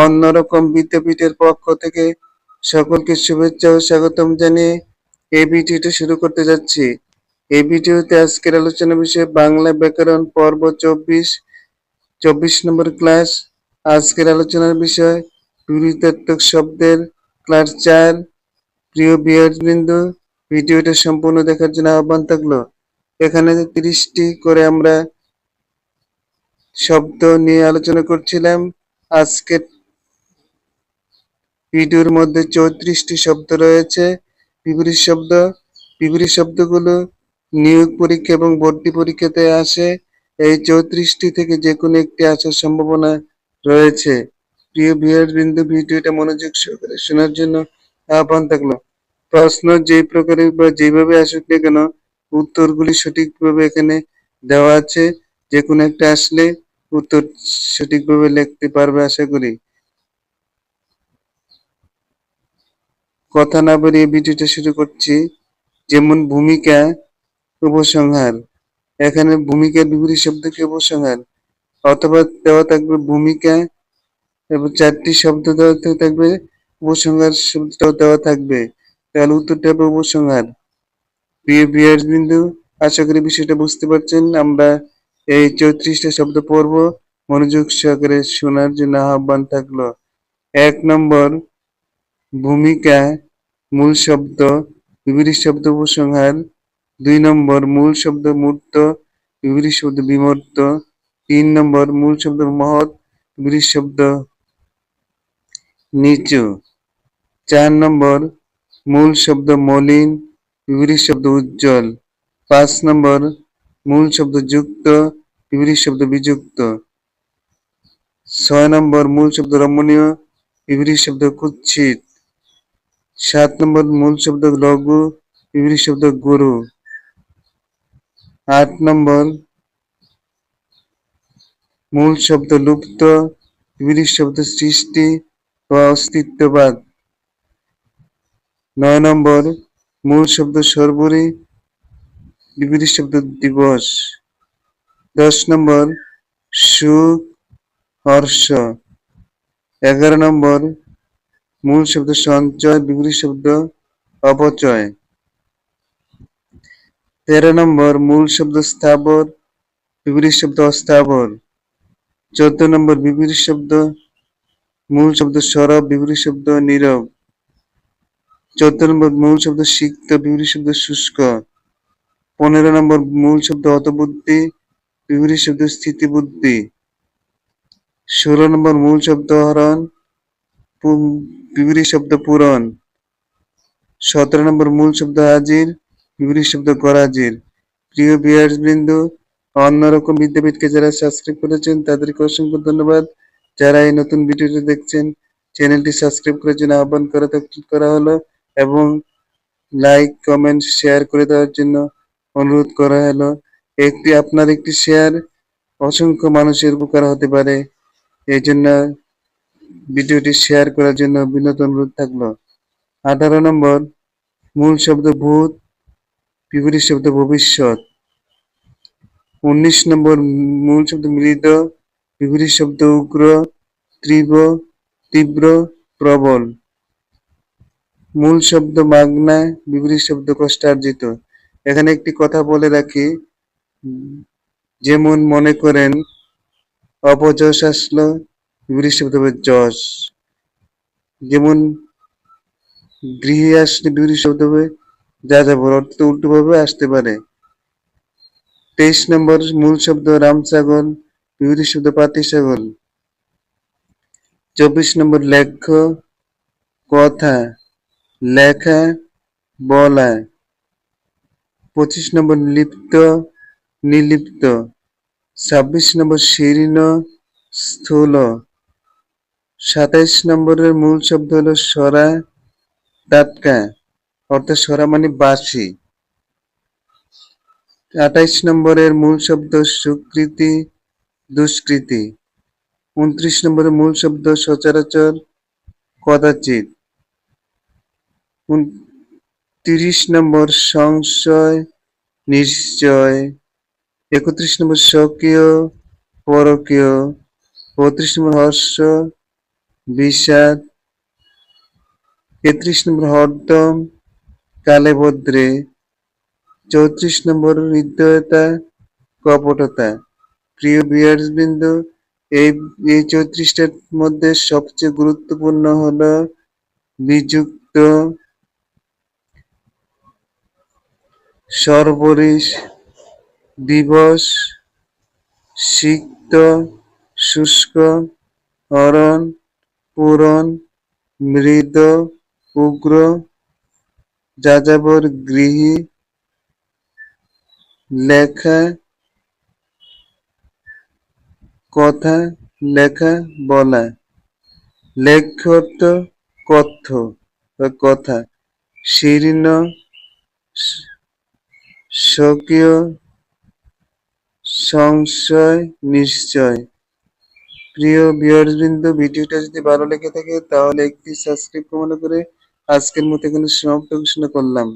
অন্যরকম বিদ্যাপীঠের পক্ষ থেকে সকলকে শুভেচ্ছা ও স্বাগতম জানিয়ে এই ভিডিওটি শুরু করতে যাচ্ছি। এই ভিডিওতে আজকের আলোচনা বিষয় বাংলা ব্যাকরণ পর্ব 24 নম্বর ক্লাস। আজকের আলোচনার বিষয় বিবৃতাত্মক শব্দের ক্লাস 4। প্রিয় ভিউয়ারবৃন্দ, ভিডিওটা সম্পূর্ণ দেখার জন্য আহ্বান থাকলো। এখানে 30টি করে আমরা শব্দ নিয়ে আলোচনা করছিলাম। আজকের ভিডিওর মধ্যে 34টি শব্দ রয়েছে বিপরীত শব্দ। বিপরীত শব্দগুলো নিয়োগ পরীক্ষা এবং ভর্তি পরীক্ষাতে আসে। এই 34টি থেকে যে কোনো একটি আসার সম্ভাবনা রয়েছে। প্রিয় ভিউয়ারবৃন্দ, ভিডিওটা মনোযোগ সহকারে শোনার জন্য আহ্বান থাকলো। প্রশ্ন যে প্রকারে বা যেভাবে আসুক না কেন, উত্তরগুলি সঠিকভাবে এখানে দেওয়া আছে। যে কোনো একটা আসলে উত্তর সঠিকভাবে লিখতে পারবে আশা করি। কথা না বাড়িয়ে ভিডিওটা শুরু করছি। যেমন ভূমিকা, উপসংহার। এখানে ভূমিকার বিপরীত শব্দ কি? উপসংহার। অথবা দেওয়া থাকবে ভূমিকা এবং 4টি শব্দ দেওয়া থাকবে, উপসংহার শব্দটাও দেওয়া থাকবে। তাহলে উত্তরটা হবে উপসংহার। প্রিয় ভিউয়ারবৃন্দ, আশা করি বিষয়টা বুঝতে পারছেন। আমরা এই 34টা শব্দ পড়ব, মনোযোগ সহকারে শোনার জন্য আহ্বান থাকলো। 1 নম্বর, ভূমিকা মূল শব্দ বিপরীত শব্দ উপসংহার। 2 নম্বর, মূল শব্দ মূর্ত বিপরীত শব্দ বিমূর্ত। 3 নম্বর, মূল শব্দ মহৎ বিপরীত শব্দ নিচু। 4 নম্বর, মূল শব্দ মলিন বিপরীত শব্দ উজ্জ্বল। 5 নম্বর, মূল শব্দ যুক্ত বিপরীত শব্দ বিযুক্ত। 6 নম্বর, মূল শব্দ রমণীয় বিপরীত শব্দ কুৎসিত। 7 নম্বর, মূল শব্দ লঘু বিপরীত শব্দ গুরু। 8 নম্বর, মূল শব্দ লুপ্ত বিপরীত শব্দ সৃষ্টি বা অস্তিত্ববাদ। 9 নম্বর, মূল শব্দ সর্বরী বিপরীত শব্দ দিবস। 10 নম্বর, সুখ হর্ষ। 11 নম্বর, মূল শব্দ সঞ্চয় বিপরীত শব্দ অপচয়। 13 নম্বর, মূল শব্দ স্থাবর বিপরীত শব্দ অস্থাবর। 14 নম্বর, বিপরীত শব্দ মূল শব্দ সরব বিপরীত শব্দ নীরব। 14 নম্বর, মূল শব্দ সিক্ত বিপরীত শব্দ শুষ্ক। 15 নম্বর, মূল শব্দ হতবুদ্ধি বিপরীত শব্দ স্থিতিবুদ্ধি। 16 নম্বর, মূল শব্দ হরণ বিপরীত শব্দ পূরণ। 17 নম্বর, মূল শব্দ হাজির বিপরীত শব্দ গরহাজির। প্রিয় ভিউয়ারবৃন্দ, অন্যরকম বিদ্যাপীঠকে যারা সাবস্ক্রাইব করেছেন তাদেরকে অসংখ্য ধন্যবাদ। যারা এই নতুন ভিডিওটি দেখছেন, চ্যানেলটি সাবস্ক্রাইব করার জন্য আহ্বান করা হলো এবং লাইক কমেন্ট শেয়ার করে দেওয়ার জন্য অনুরোধ করা হলো। আপনার একটি শেয়ার অসংখ্য মানুষের উপকার হতে পারে, এই জন্য ভিডিওটি শেয়ার করার জন্য বিনীত অনুরোধ থাকলো। 18 নম্বর, মূল শব্দ ভূত বিপরীত শব্দ ভবিষ্যৎ। 19 নম্বর, মূল শব্দ মৃদ বিপরীত শব্দ উগ্র তীব্র প্রবল। মূল শব্দ মাগনা বিপরীত শব্দ কষ্টার্জিত। এখানে একটি কথা বলে রাখি, যেমন মনে করেন অপযশ আসলো বিপরীত শব্দ হবে যশ। যেমন গৃহে আসলে বিপরীত শব্দ হবে যাযাবর, অর্থ উল্টো ভাবে আসতে পারে। 23 নম্বর, মূল শব্দ রামছাগল বিপরীত শব্দ পাতিছাগল। 24 নম্বর, লেখ্য কথা লেখা বলা। 25 নম্বর, লিপ্ত নির্লিপ্ত। 26 নম্বর, শীর্ণ স্থূল। 27 নম্বরের মূল শব্দ হলো সরা টাটকা, অর্থাৎ সরা মানে বাসি। 28 নম্বরের মূল শব্দ সুকৃতি দুষ্কৃতি। 29 নম্বরের মূল শব্দ সচরাচর কদাচিৎ। 30 নম্বর, সংশয় নিশ্চয়। 31 নম্বর, স্বকীয় পরকীয়। 32 নম্বর, হর্ষ বিষাদ। 33 নম্বর হরদম কালে ভদ্রে। 34 নম্বর হৃদয়তা কপটতা। প্রিয় ভিউয়ার্স বৃন্দ, এই এই 34টার মধ্যে সবচেয়ে গুরুত্বপূর্ণ হলো বিযুক্ত, সর্বরিশ, দিবস, সিক্ত, শুষ্ক, হরণ, পূরণ, মৃদ, উগ্র, যাযাবর, গৃহী, লেখা, কথা, লেখা, বলা। লেখ্য অর্থ কথ্য বা কথা। শীর্ণ, স্বকীয়, সংশয়, নিশ্চয়। প্রিয় ভিউয়ার্সবৃন্দ, ভিডিওটা যদি ভালো লেগে থাকে তাহলে একটি সাবস্ক্রাইব মনে করে আজকের মতো এখানে সমাপ্ত ঘোষণা করলাম।